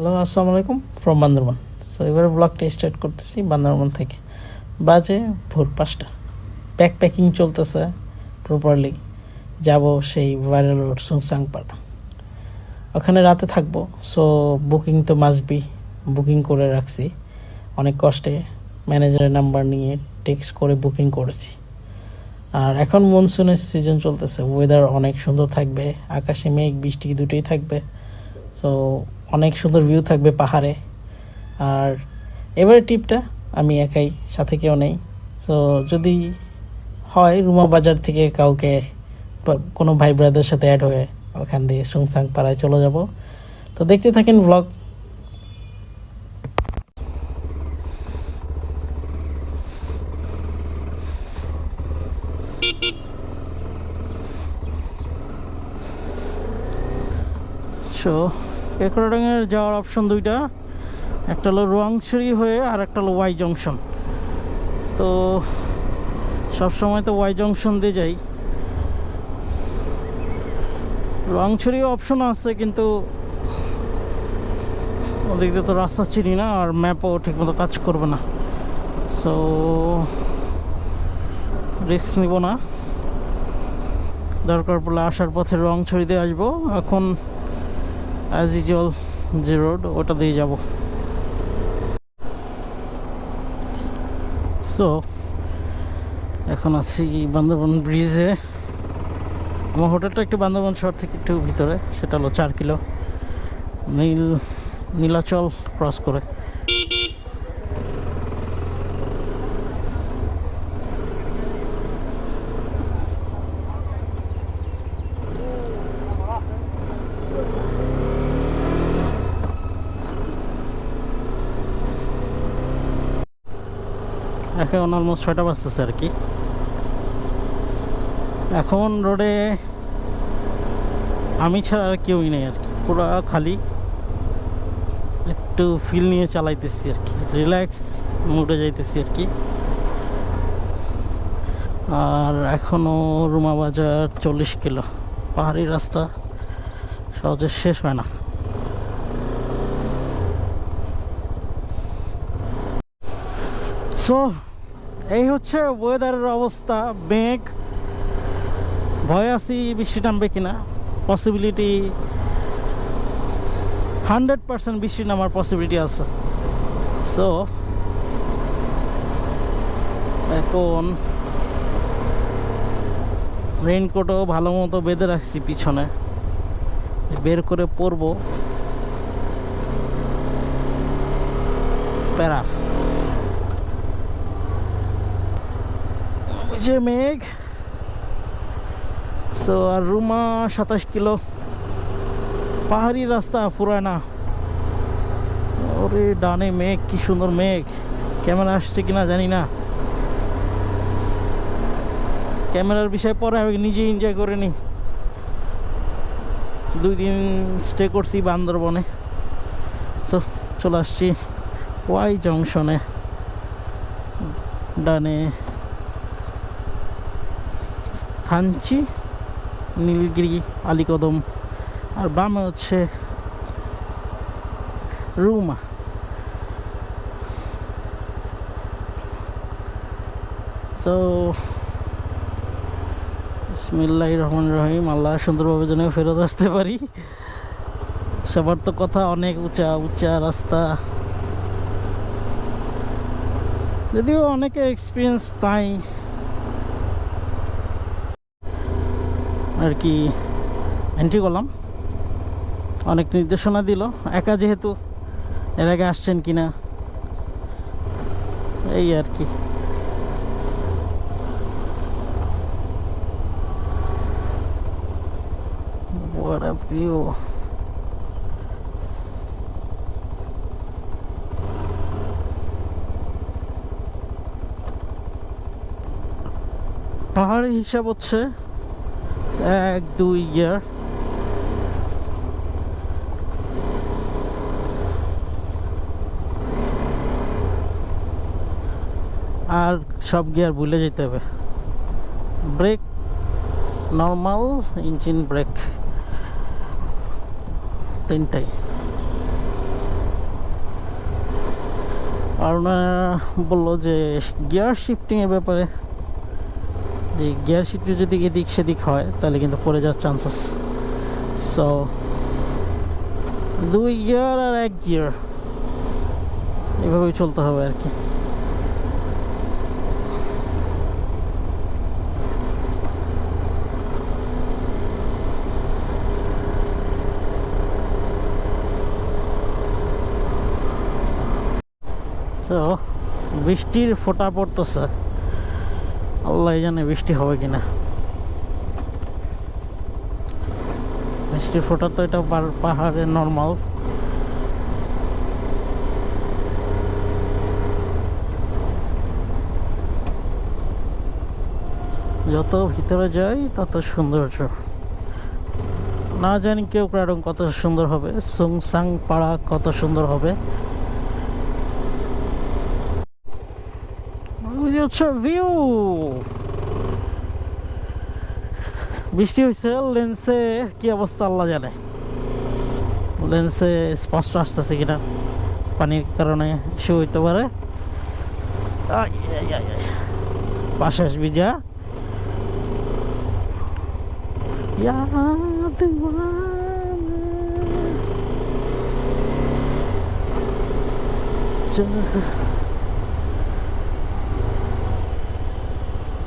Hello, আসসালামু আলাইকুম from Bandarban. So এবারে ব্লগটা স্টার্ট করতেছি বান্দরবান থেকে। বাজে ভোর 5টা, প্যাকিং চলতেছে প্রপারলি। যাব সেই ভাইরাল রোড সুংসাংপাড়া, ওখানে রাতে থাকবো। সো বুকিং তো মাস্ট বি, বুকিং করে রাখছি অনেক কষ্টে। ম্যানেজারের নাম্বার নিয়ে টেক্সট করে বুকিং করেছি। আর এখন মনসুনের সিজন চলতেছে, ওয়েদার অনেক সুন্দর থাকবে, আকাশে মেঘ বৃষ্টি দুটোই থাকবে। সো অনেক সুন্দর ভিউ থাকবে পাহাড়ে। আর এবারে ট্রিপটা আমি একাই, সাথে কেউ নেই। সো যদি হয় রুমা বাজার থেকে কাউকে কোনো ভাই ব্রাদার সাথে অ্যাড হয়ে ওখান দিয়ে সুংসাং পাড়ায় চলে যাব। তো দেখতে থাকেন ভ্লগ। সো একরাডাঙ্গের যাওয়ার অপশন দুইটা, একটা হলো রোয়াংছড়ি হয়ে আর একটা হলো ওয়াই জংশন। তো সবসময় তো ওয়াই জংশন দিয়ে যাই। রোয়াংছড়ি অপশন আছে, কিন্তু ওদিক দিয়ে তো রাস্তা চিনি না, আর ম্যাপও ঠিকমতো কাজ করবে না। সো রিস্ক নিব না, দরকার পড়লে আসার পথে রোয়াংছড়ি দিয়ে আসবো। এখন অ্যাজ ইউজুয়াল যে রোড ওটা দিয়ে যাব। সো এখন আছি বান্দরবান ব্রিজে। আমার হোটেলটা একটু বান্দরবান শহর থেকে একটু ভিতরে, সেটা হলো 4 কিলো নীলাচল ক্রস করে। এখন অলমোস্ট 6টা বাজতেছে আর কি। এখন রোডে আমি ছাড়া আর কেউই নেই আর কি, পুরো খালি। একটু ফিল নিয়ে চালাইতেছি আর কি, রিল্যাক্স মুডে যাইতেছি আর কি। আর এখনও রুমা বাজার 40 কিলো, পাহাড়ি রাস্তা, সহজে শেষ হয় না। সো এই হচ্ছে ওয়েদারের অবস্থা। মেঘ, ভয় আছি বৃষ্টি নামবে কিনা। পসিবিলিটি 100% বৃষ্টি নামার পসিবিলিটি আছে। সো এখন রেইনকোটও ভালো মতো বেঁধে রাখছি পিছনে, বের করে পরবো প্যারা। ওই যে মেঘ। সো আর রুমা 27 কিলো, পাহাড়ি রাস্তা পুরায় না। ওরে ডানে মেঘ, কি সুন্দর মেঘ। ক্যামেরা আসছে কিনা জানি না, ক্যামেরার বিষয় পরে আমি নিজে এনজয় করে নিই। 2 দিন স্টে করছি বান্দরবনে। সো চলে আসছি ওয়াই জংশনে। ডানে থানচি, নীলগিরি, আলীকদম, আর বামে হচ্ছে রুমা। সো বিসমিল্লাহির রহমানির রহিম। আল্লাহ সুন্দরভাবে যেন ফেরত আসতে পারি। সবার তো কথা অনেক উঁচা উঁচা রাস্তা, যদিও অনেকের এক্সপিরিয়েন্স তাই আর কি। এন্ট্রি করলাম, অনেক নির্দেশনা দিল। একা যেহেতু, এর আগে আসছেন কিনা এই আর কি। What a view! পাহাড়ি হিসাব হচ্ছে 1-2 ইয়ার। আর সব গিয়ার ভুলে যেতে হবে। ব্রেক নর্মাল, ইঞ্জিন ব্রেক, তিনটাই। আর ওনারা বললো যে গিয়ার শিফটিংয়ের ব্যাপারে, যে গিয়ার শিফটে যদি এদিক সেদিক হয় তাহলে কিন্তু পড়ে যাওয়ার চান্সেস। সো 2 গিয়ার আর 1 গিয়ার এভাবেই চলতে হবে আর কি। তো বৃষ্টির ফোঁটা পড়তেছে, আল্লাহ জানে বৃষ্টি হবে কিনা। বৃষ্টির ফোঁটা তো এটা পাহাড়ে নর্মাল। যত ভিতরে যাই তত সৌন্দর্য। না জানি কেউ ক্রাডং কত সুন্দর হবে, সুংসাং পাড়া কত সুন্দর হবে। ভিউ বৃষ্টি হয়েছে, লেন্সে কি অবস্থা আল্লাহ জানে। লেন্সে স্পষ্ট আসতেছে কিনা, পানির কারণে ইস্যু হইতে পারে। পাশে আসবি যা।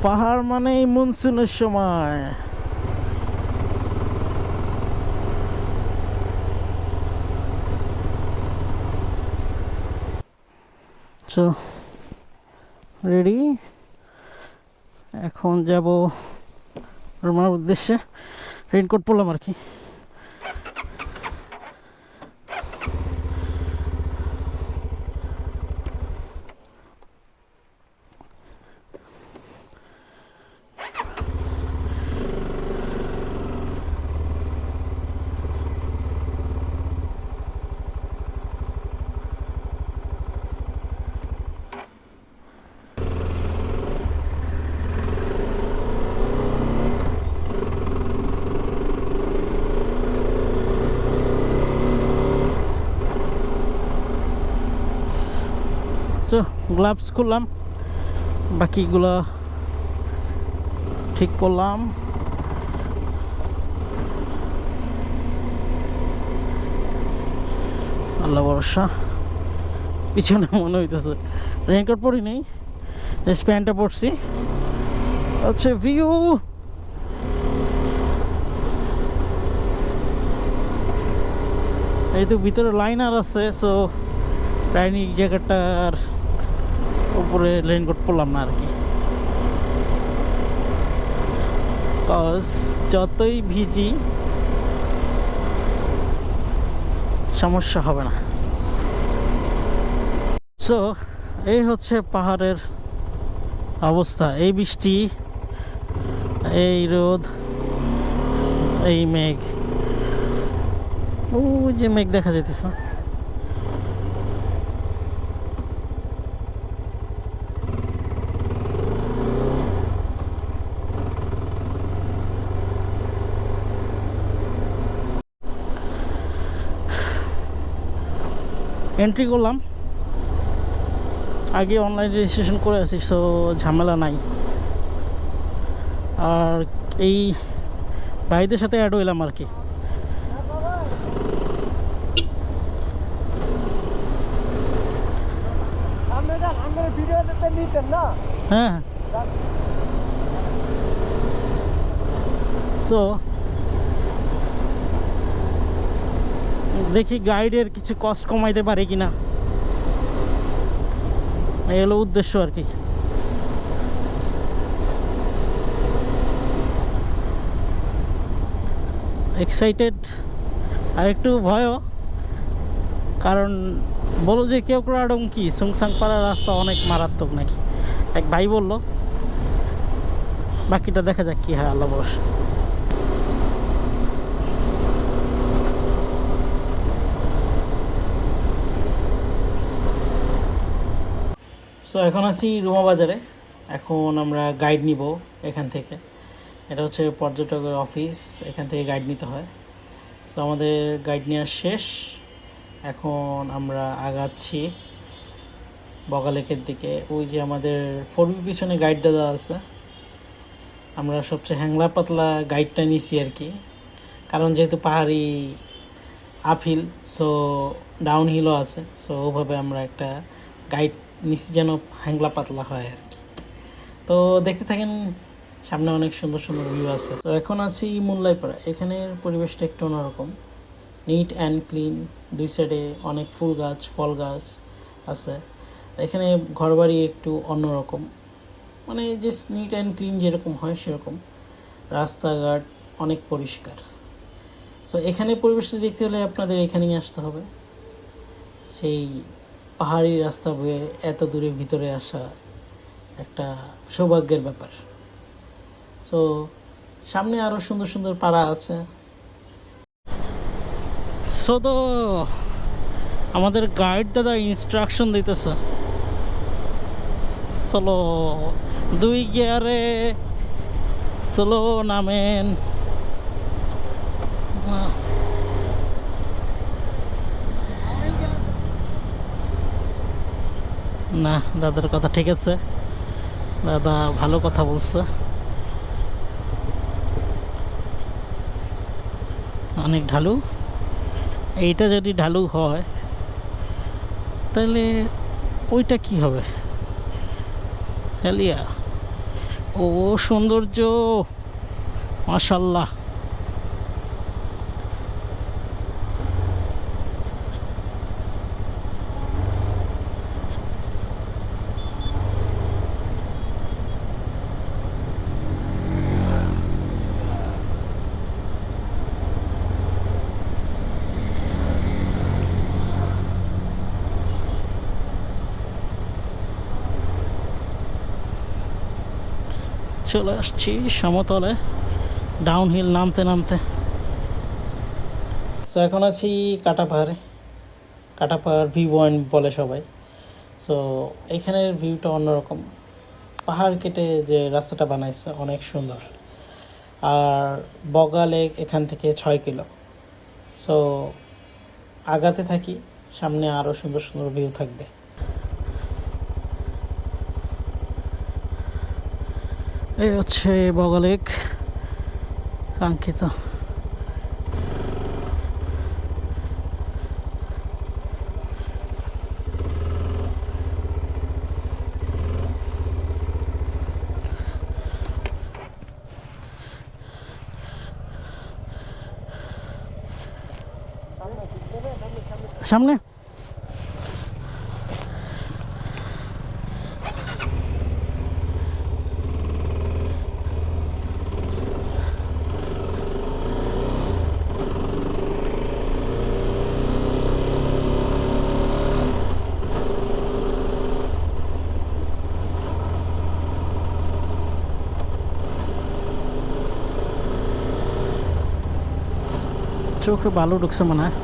পাহাড় মানে মনসুনের সময়। রেডি, এখন যাব রুমার উদ্দেশ্যে। রেইনকোট পরলাম আর কি। গ্লাভস খুললাম, বাকিগুলো ঠিক করলাম। আল্লাহ ভরসা। পিছনে মনে হইতেছে রেইনকোট পরি নেই, জাস্ট প্যান্টটা পরছি। আচ্ছা ভিউ এই তো ভিতরে লাইনার আছে, সো রাইনিং জ্যাকেটটার উপরে রেইনকোট পরলাম না আর কি। কজ যতই ভিজি সমস্যা হবে না। সো এই হচ্ছে পাহাড়ের অবস্থা। এই বৃষ্টি, এই রোদ, এই মেঘ, ও যে মেঘ দেখা যেতেছে। এন্ট্রি করলাম, আগে অনলাইন রেজিস্ট্রেশন করে আছি, সো ঝামেলা নাই। আর এই ভাইদের সাথে অ্যাড হইলাম আর কি। হ্যাঁ, তো দেখি গাইডের কিছু কস্ট কমাইতে পারে কিনা, এই হলো উদ্দেশ্য আর কি। এক্সাইটেড আর একটু ভয়ও, কারণ বলো যে কেউ ক্রাডং কি সুংসাং পাড়ার রাস্তা অনেক মারাত্মক নাকি, এক ভাই বললো। বাকিটা দেখা যাক কি হয়, আল্লাহ ভরসা। সো এখন আছি রুমা বাজারে। এখন আমরা গাইড নিব এখান থেকে। এটা হচ্ছে পর্যটকের অফিস, এখান থেকে গাইড নিতে হয়। সো আমাদের গাইড নেওয়া শেষ, এখন আমরা আগাচ্ছি বগা লেকের দিকে। ওই যে আমাদের 4B পিছনে গাইড দেওয়া আছে, আমরা সবচেয়ে হ্যাংলা পাতলা গাইডটা নিছি আর কি, কারণ যেহেতু পাহাড়ি আপহিল, সো ডাউন হিলও আছে, সো ওভাবে আমরা একটা গাইড নিছি যেন হ্যাংলা পাতলা হয় আর কি। তো দেখতে থাকেন, সামনে অনেক সুন্দর সুন্দর ভিউ আছে। তো এখন আছি মুল্লাইপাড়া। এখানের পরিবেশটা একটু অন্যরকম, নিট অ্যান্ড ক্লিন, দুই সাইডে অনেক ফুল গাছ ফল গাছ আছে। এখানে ঘরবাড়ি একটু অন্যরকম, মানে জাস্ট নিট অ্যান্ড ক্লিন যেরকম হয় সেরকম, রাস্তাঘাট অনেক পরিষ্কার। সো এখানে পরিবেশটা দেখতে হলে আপনাদের এখানেই আসতে হবে। সেই পাহাড়ি রাস্তা বয়ে এত দূরে ভিতরে আসা একটা সৌভাগ্যের ব্যাপার। সো সামনে আরও সুন্দর সুন্দর পাড়া আছে। সো তো আমাদের গাইড দাদা ইনস্ট্রাকশন দিতেছে, চলো 2 গিয়ারে স্লো নামেন। না, দাদার কথা ঠিক আছে, দাদা ভালো কথা বলছে। অনেক ঢালু, এইটা যদি ঢালু হয় তাহলে ওইটা কি হবে? হেলিয়া, ও সৌন্দর্য, মাশাল্লাহ। চলে আসছি সমতলে, ডাউনহিল নামতে নামতে। সো এখন আছি কাটা পাহাড়ে। কাটা পাহাড় ভিউ পয়েন্ট বলে সবাই। সো এখানের ভিউটা অন্যরকম, পাহাড় কেটে যে রাস্তাটা বানাইছে অনেক সুন্দর। আর বগা লেক এখান থেকে 6 কিলো। সো আগাতে থাকি, সামনে আরও সুন্দর সুন্দর ভিউ থাকবে। এই হচ্ছে বগা লেক, কাঙ্ক্ষিত। সামনে চোখে বালু ঢুকছে মনে হয়।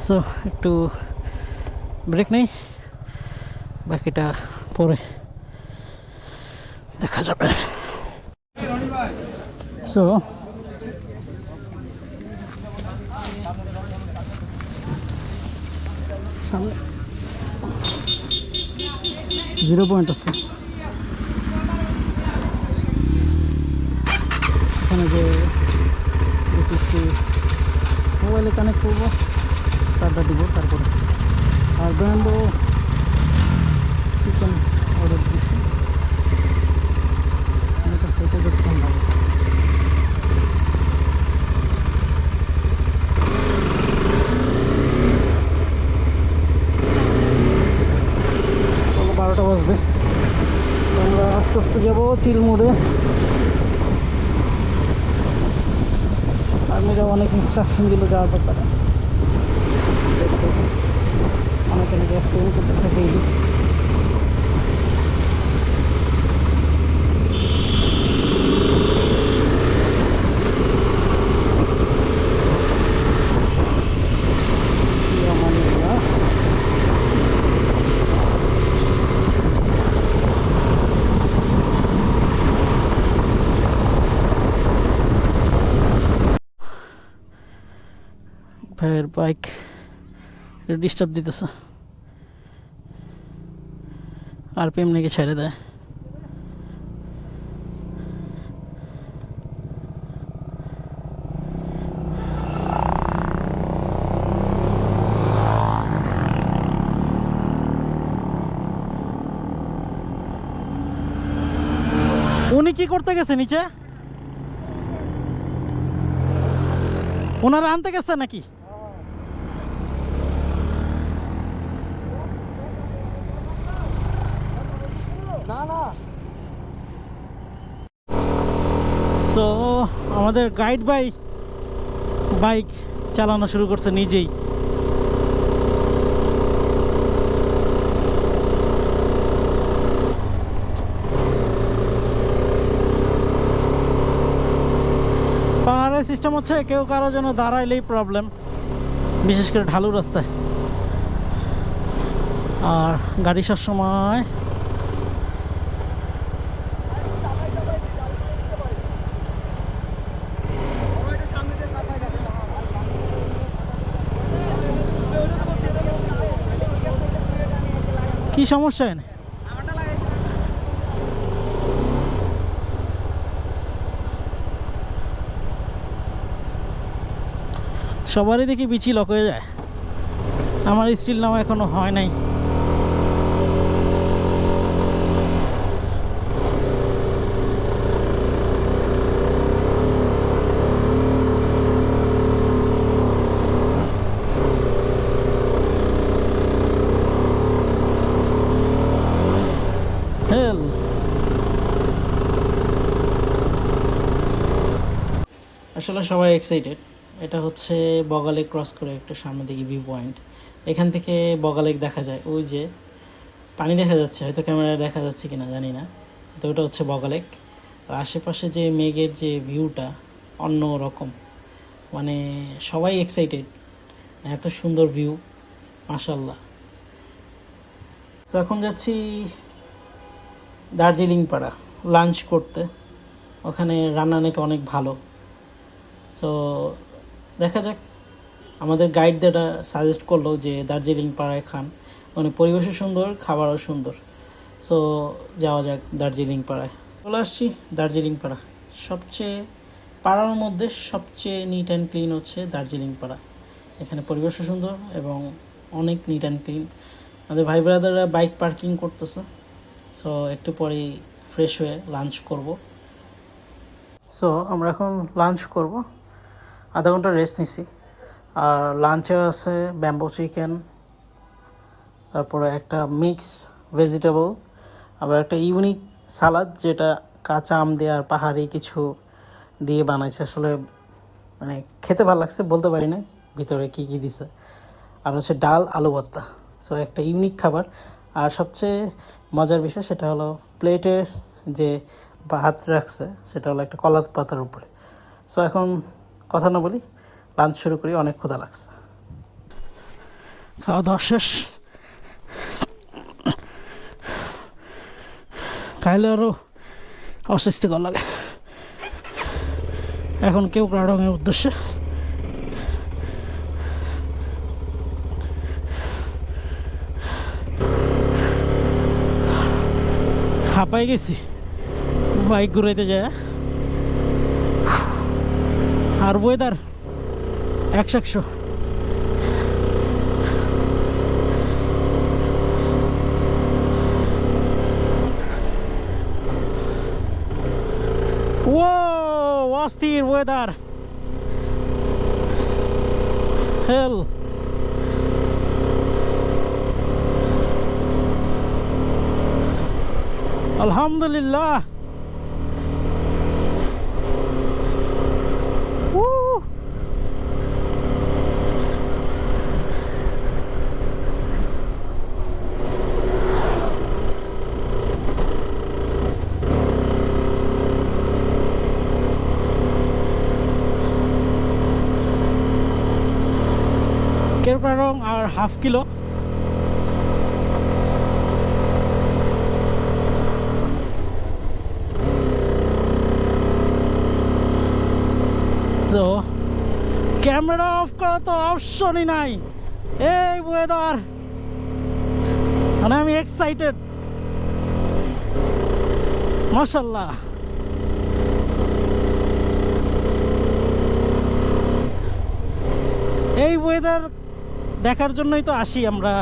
সো একটু ব্রেক নেই, বাকিটা পরে দেখা যাবে। সো সামনে 0 পয়েন্ট আছে, এখানে যে মোবাইলে কানেক্ট করবো, তারটা দিব, তারপরে আর ব্র্যান্ডও চিকেন অর্ডার দিচ্ছি, এটা খেতে দেখতে ভালো। সকাল 12টা বাজবে, আমরা আস্তে আস্তে যাবো চিলমুড়ে। আর্মিরা অনেক ইনস্ট্রাকশন দিল যাওয়ার ব্যাপারে, অনেকে নাকি অ্যাক্সিডেন্ট করতেছে ডেইলি। ভাইয়ের বাইক ডিস্টার্ব দিতেছে, আরপিএম নাকি ছেড়ে দেয়। উনি কি করতে গেছে নিচে? ওনারা আনতে গেছে নাকি? না না। সো আমাদের গাইড ভাই বাইক চালানো শুরু করছে নিজেই। পাহাড়ের সিস্টেম হচ্ছে কেউ কারো জন্য দাঁড়াইলেই প্রবলেম, বিশেষ করে ঢালু রাস্তায়। আর গাড়ি সবসময় কি সমস্যা এনে? সবারই দেখি বিচি লক হয়ে যায়, আমার স্টিল নাও এখনো হয় নাই। হেল আসলে সবাই এক্সাইটেড। এটা হচ্ছে বগালে ক্রস করে একটু সামনে দিকে ভিউ পয়েন্ট। এখান থেকে বগালেক দেখা যায়, ওই যে পানি দেখা যাচ্ছে, হয়তো ক্যামেরায় দেখা যাচ্ছে কিনা জানি না, তো ওটা হচ্ছে বগালেক। আর আশেপাশে যে মেঘের যে ভিউটা অন্য রকম, মানে সবাই এক্সাইটেড, এত সুন্দর ভিউ, মাশাল্লাহ। তো এখন যাচ্ছি দার্জিলিং পাড়া লাঞ্চ করতে, ওখানে রান্না নাকি অনেক ভালো। সো দেখা যাক, আমাদের গাইড যেটা সাজেস্ট করলো যে দার্জিলিং পাড়ায় খান, মানে পরিবেশও সুন্দর, খাবারও সুন্দর। সো যাওয়া যাক দার্জিলিং পাড়ায়। চলে আসছি দার্জিলিং পাড়া। সবচেয়ে পাড়ার মধ্যে সবচেয়ে নিট অ্যান্ড ক্লিন হচ্ছে দার্জিলিং পাড়া। এখানে পরিবেশও সুন্দর এবং অনেক নিট অ্যান্ড ক্লিন। আমাদের ভাই ব্রাদাররা বাইক পার্কিং করতেছে। সো একটু পরেই ফ্রেশ হয়ে লাঞ্চ করব। সো আমরা এখন লাঞ্চ করব, আধা ঘন্টা রেস্ট নিছি। আর লাঞ্চে আছে ব্যাম্বো চিকেন, তারপরে একটা মিক্স ভেজিটেবল, আবার একটা ইউনিক সালাদ যেটা কাঁচা আম দিয়ে আর পাহাড়ি কিছু দিয়ে বানাইছে। আসলে মানে খেতে ভালো লাগছে, বলতে পারি না ভিতরে কী কী দিছে। আর হচ্ছে ডাল আলু ভর্তা। সো একটা ইউনিক খাবার। আর সবচেয়ে মজার বিষয় সেটা হলো প্লেটের যে ভাত রাখছে সেটা হলো একটা কলা পাতার উপরে। সো এখন কথা না বলি, লাঞ্চ শুরু করি, অনেক ক্ষুধা লাগছে। খাওয়া দাওয়া শেষ, খাইলে আরও অস্বস্তিকর লাগে। এখন কেউ ক্রাডংয়ের উদ্দেশ্যে। হাঁপাই গেছি বাইক ঘুরাইতে যায়। আর ওয়েদার 100 ও অস্থির ওয়েদার, হেল। আলহামদুলিল্লাহ। কেরপারং আর হাফ কিলো। তো ক্যামেরা অফ করা তো অপশনই নাই। এই ওয়েদার, মানে আমি এক্সাইটেড মাশাআল্লাহ। এই ওয়েদার দেখার জন্যই তো আসি আমরা।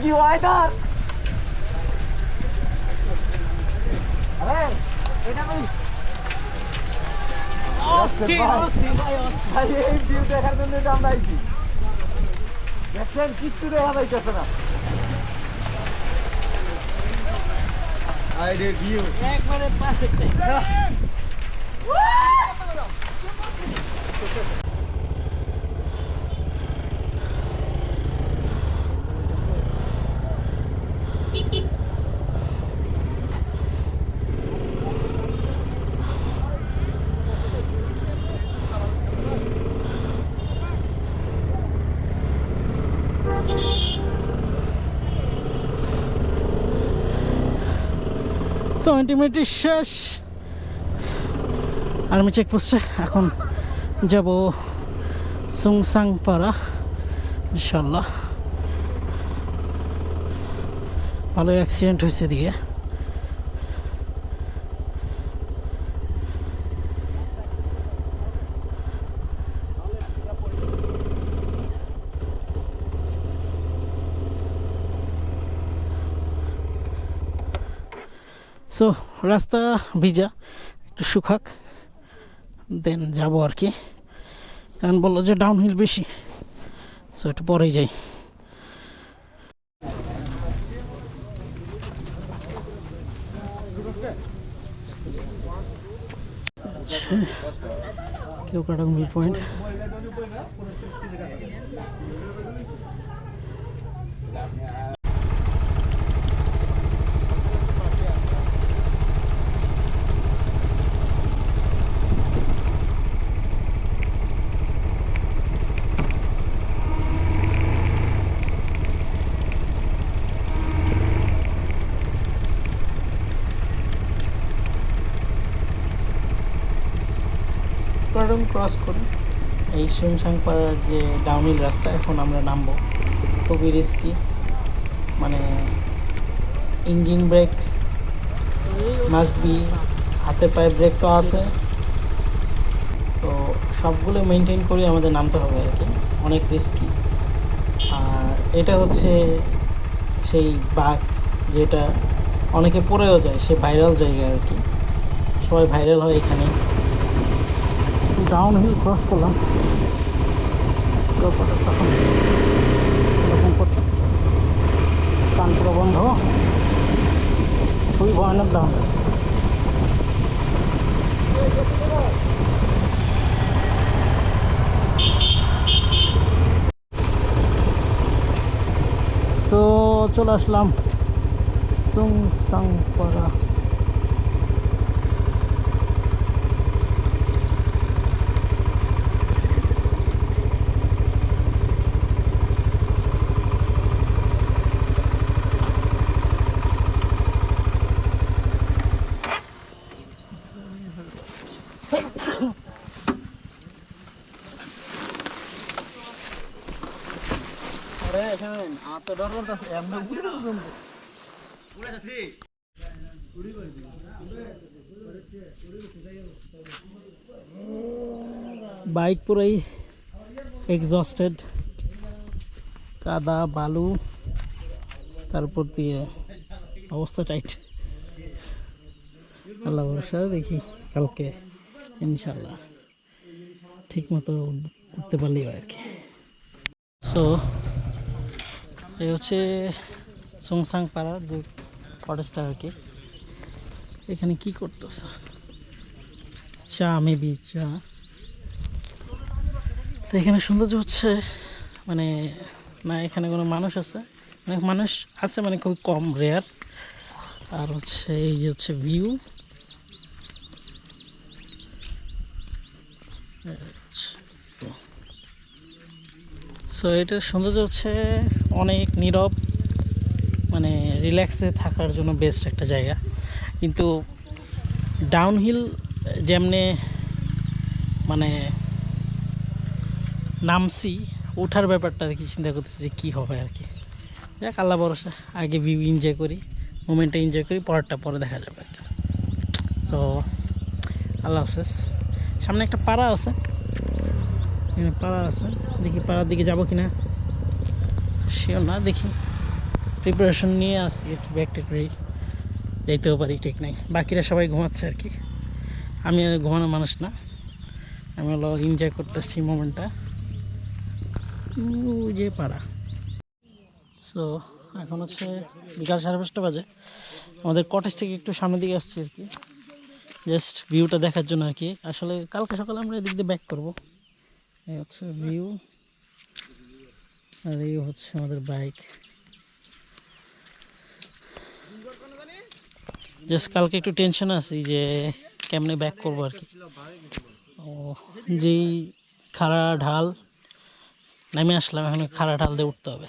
কি ওয়েদার! আরে এটা আমি অস্থির ভাই, এই ভিউ দেখার জন্য তো আমরা আইছি। দেখেন কিচ্ছু দেখা যাইতেছে না। আরে ভিউ একবারে পারফেক্ট। সো ইন্টিমেটলি শেষ আর্মি চেকপোস্টে। এখন যাব সুংসাং পাড়া ইনশাল্লাহ। ভালো অ্যাক্সিডেন্ট হয়েছে এদিকে। সো রাস্তা ভিজা, একটু শুকাক দেন যাবো আর কি। কারণ বললো যে ডাউনহিল বেশি, সো একটু পরেই যাই। কেউ কাটাং ভিউ পয়েন্ট। কাটাং ক্রস করে এই সুংসাং পাড়ার যে ডাউনহিল রাস্তা, এখন আমরা নামবো। খুবই রিস্কি, মানে ইঞ্জিন ব্রেক মাস্ট বি, হাতে পায়ে ব্রেক তো আছে। সো সবগুলো মেনটেন করে আমাদের নামতে হবে আর কি, অনেক রিস্কি। আর এটা হচ্ছে সেই বাঘ যেটা অনেকে পড়েও যায়, সে ভাইরাল জায়গা আর কি, সবাই ভাইরাল হয় এখানে। ডাউনহিল ক্রস করলাম, তখন এরকম করতেছে, কান পুরো বন্ধ, খুবই ভয়ানক ডাউন। তো চলে আসলাম সুংসাং পাড়া। বাইক পুরাই এক্সস্টেড, কাদা বালু, তারপর দিয়ে অবস্থা টাইট। আল্লাহ ভরসা, দেখি কালকে ইনশাল্লাহ ঠিক মতো করতে পারলেই আর কি। সো এই হচ্ছে সুংসাং পাড়ার যে কটেজটা আর কি। এখানে কি করতেছে, চা মেবি চা। তো এখানে সৌন্দর্য হচ্ছে মানে না এখানে কোনো মানুষ আছে, অনেক মানুষ আছে মানে খুব কম, রেয়ার। আর হচ্ছে এই যে হচ্ছে ভিউ, সো এটার সৌন্দর্য হচ্ছে অনেক নীরব, মানে রিল্যাক্সে থাকার জন্য বেস্ট একটা জায়গা। কিন্তু ডাউনহিল যেমনে মানে নামছি, ওঠার ব্যাপারটা আর কি চিন্তা করতেছি কী হবে আর কি। যাক আল্লাহ ভরসা, আগে ভিউ এনজয় করি, মোমেন্টটা এনজয় করি, পরেরটা পরে দেখা যাবে আর কি। তো আল্লাহ হাফেজ। সামনে একটা পাড়া আছে, পাড়া আছে, দেখি পাড়ার দিকে যাবো কিনা সেও না, দেখি প্রিপারেশন নিয়ে আসছি একটু, ব্যাগ ট্যাগ রেডি, যাইতেও পারি ঠিক নাই। বাকিরা সবাই ঘুমাচ্ছে আর কি, আমি আর ঘুমানো মানুষ না, আমি হলো এনজয় করতেছি মোমেন্টটা। যে পাড়া। সো এখন হচ্ছে বিকাল 5:30 বাজে, আমাদের কটেজ থেকে একটু সামনের দিকে আসছি আর কি, জাস্ট ভিউটা দেখার জন্য আর কি। আসলে কালকে সকালে আমরা এদিক দিয়ে ব্যাক করবো। এই হচ্ছে ভিউ, আর এই হচ্ছে আমাদের বাইক। জাস্ট কালকে একটু টেনশন আছি যে কেমনে ব্যাক করবো আর কি। ও যেই খাড়া ঢাল নামে আসলাম, এখন খাড়া ঢাল দিয়ে উঠতে হবে,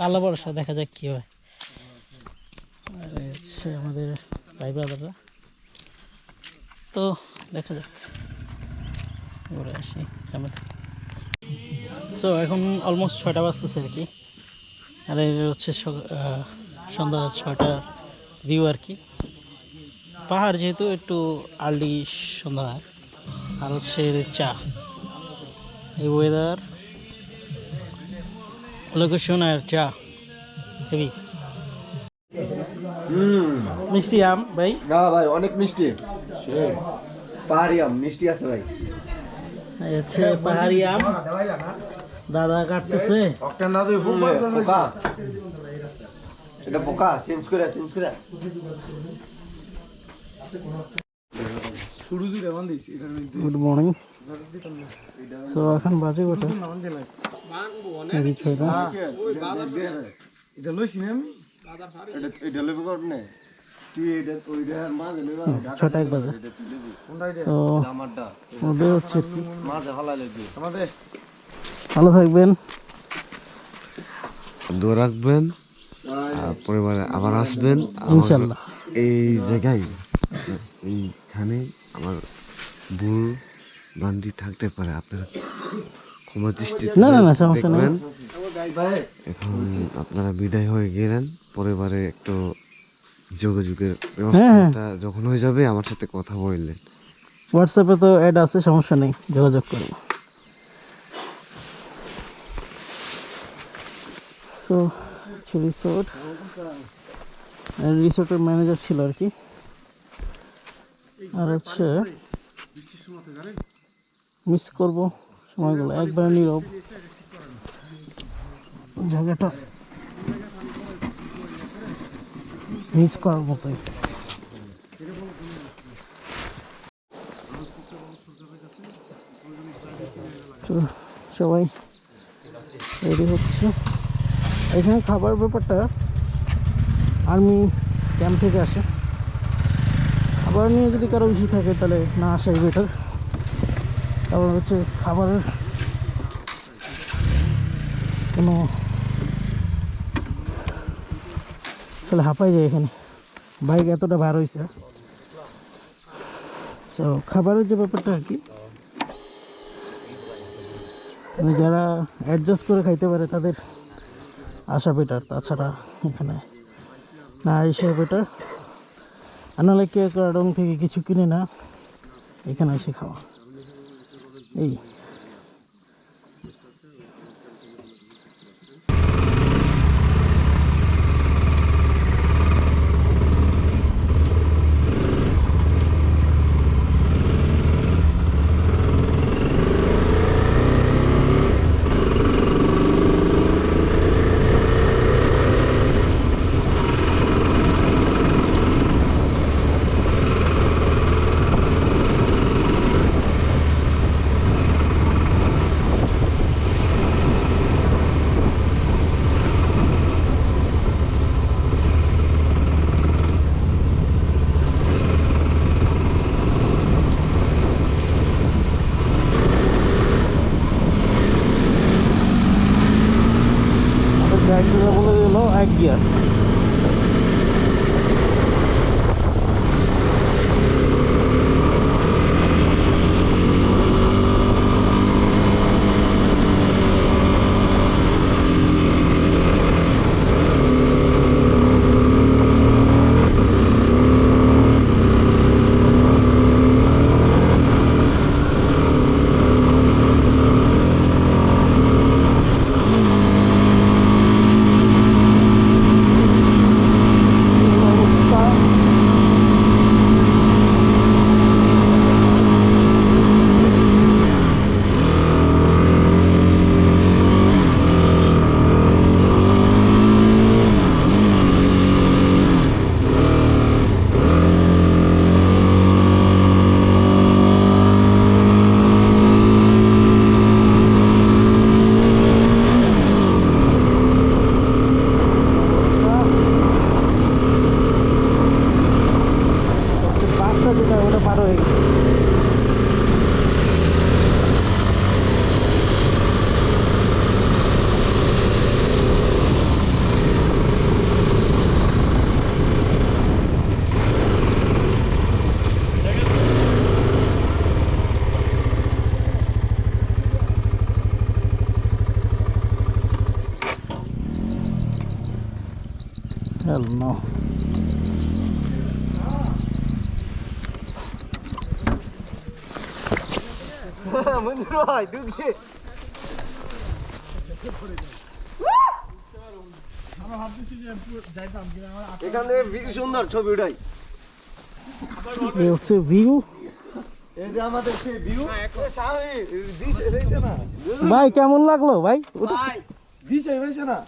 আল্লাহ ভরসা, দেখা যাক কী হয়। আর হচ্ছে আমাদের ভাই ব্রাদাররা, তো দেখা যাক, ঘুরে আসি সামনে। সো এখন অলমোস্ট 6টা বাজতেছে আর কি, আর এই হচ্ছে সন্ধ্যা 6টার ভিউ আর কি। পাহাড় যেহেতু একটু আর্লি সন্ধ্যা হয়। আর হচ্ছে চা, এই ওয়েদার, লোকেশন আর চা হেভি। মিষ্টি আম ভাই? না ভাই, অনেক মিষ্টি, পাহাড়ি আম মিষ্টি আছে ভাই। হচ্ছে পাহাড়ি আম, দাদা কাটতেছে। পোকা, এটা পোকা, চেঞ্জ করে গুড মর্নিং। তো এখন বাজে কটা? এটা লইছি না আমি, এটা লইব করনে তুই, এটা ওইটা মাঝে লইবা, 6টা 1 বাজে। তো ওদের হচ্ছে মাঝে হলা লইবি আমাদের। ভালো থাকবেন, দোয়া রাখবেন, পরিবারে আবার আসবেন ইনশাল্লাহ। এই জায়গায়, এইখানে আমার ভুল বান্দি থাকতে পারে, আপনারা ক্ষমা দৃষ্টিতে না না না, সমস্যা নেই। দেখবেন। এখন আপনারা বিদায় হয়ে গেলেন, পরিবারে একটু যোগাযোগের ব্যবস্থাটা যখন হয়ে যাবে আমার সাথে কথা বললেন। হোয়াটসঅ্যাপে তো অ্যাড আছে, সমস্যা নেই, যোগাযোগ করুন। সো রিসোর্ট, রিসোর্টের ম্যানেজার ছিল আর কি। আর হচ্ছে মিস করবো সময়গুলো, একবার নীরব জায়গাটা, মিস করার মতোই। তো সবাই রেডি হচ্ছে। এখানে খাবার ব্যাপারটা আর্মি ক্যাম্প থেকে আসে, খাবার নিয়ে যদি কারো বেশি থাকে তাহলে না আসাই বেটার। কারণ হচ্ছে খাবারের কোনো আসলে হাঁপাই যায় এখানে, বাইক এতটা ভার হয়েছে। তো খাবারের যে ব্যাপারটা আর কি, মানে যারা অ্যাডজাস্ট করে খাইতে পারে তাদের আসা বেটার, তাছাড়া এখানে না এসে বেটার। আর নাহলে কেউ কার্ডং থেকে কিছু কিনে না এখানে এসে খাওয়া, এই রাস্তা যেটা ওটা পার হয়ে গেছে। Hell no. মঞ্জুর ভাই দুঃখে এখানে সুন্দর ছবি উঠাই। এই হচ্ছে ভিউ। এই যে আমাদের সেই ভিউ ভাই কেমন লাগলো ভাই?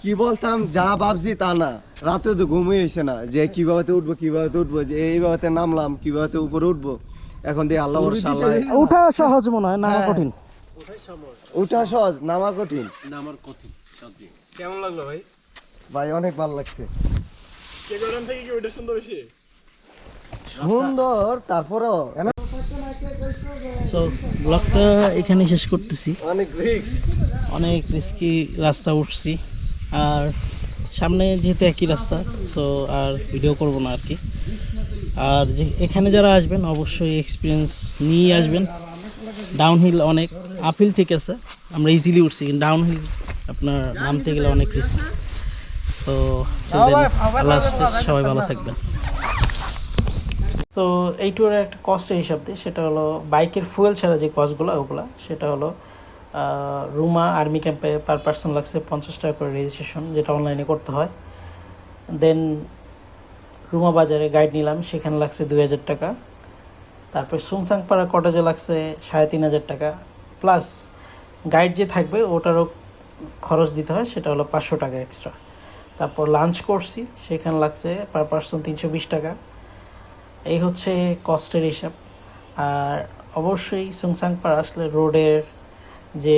কি বলতাম, যা ভাবছি তা না। রাতে তো ঘুমিয়ে হয়েছে না যে কিভাবে উঠবো যে এইভাবে নামলাম, কিভাবে উপরে উঠবো। এখন দিয়ে আল্লাহ ভরসা। ওঠা সহজ মনে হয়, নামা কঠিন। উঠা সহজ, নামা কঠিন। কেমন লাগলো ভাই? ভাই অনেক ভালো লাগছে। কেদারনাথ থেকে কি ওইটা সুন্দর বেশি? সুন্দর, তারপরও সো ব্লগটা এখানে শেষ করতেছি। অনেক রিস্ক। অনেক রিস্কি রাস্তা উঠছি, আর সামনে যেহেতু একই রাস্তা, সো আর ভিডিও করব না আর কি। আর যে এখানে যারা আসবেন অবশ্যই এক্সপিরিয়েন্স নিয়ে আসবেন। ডাউনহিল অনেক, আপহিল ঠিক আছে, আমরা ইজিলি উঠছি, কিন্তু ডাউনহিল আপনার নামতে গেলে অনেক রিস্ক। তো আল্লাহ হাফেজ, সবাই ভালো থাকবেন। তো এই ট্যুরের একটা কস্টের হিসাব দিই, সেটা হলো বাইকের ফুয়েল ছাড়া যে কস্টগুলো ওগুলো, সেটা হলো রুমা আর্মি ক্যাম্পে পার পার্সন লাগছে 50 টাকা করে রেজিস্ট্রেশন, যেটা অনলাইনে করতে হয়। দেন রুমা বাজারে গাইড নিলাম, সেখানে লাগছে 2000 টাকা। তারপর সুংসাংপাড়া কটেজে লাগছে 3500 টাকা, প্লাস গাইড যে থাকবে ওটারও খরচ দিতে হয়, সেটা হলো 500 টাকা এক্সট্রা। তারপর লাঞ্চ করছি, সেখানে লাগছে পার পার্সন 320 টাকা। এই হচ্ছে কস্টের হিসাব। আর অবশ্যই সুংসাংপাড়া আসলে রোডের যে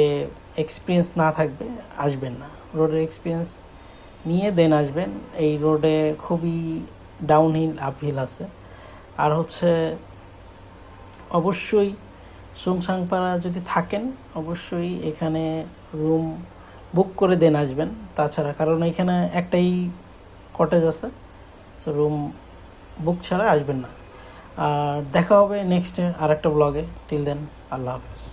এক্সপিরিয়েন্স না থাকবে আসবেন না, রোডের এক্সপিরিয়েন্স নিয়ে দেন আসবেন। এই রোডে খুবই ডাউনহিল আপহিল আছে। আর হচ্ছে অবশ্যই সুংসাংপাড়া যদি থাকেন অবশ্যই এখানে রুম বুক করে দেন আসবেন। তাছাড়া কারণ এখানে একটাই কটেজ আছে, সো রুম বুক ছাড়া আসবেন না। আর দেখা হবে নেক্সট আর একটা ব্লগে। টিল দেন, আল্লাহ হাফেজ।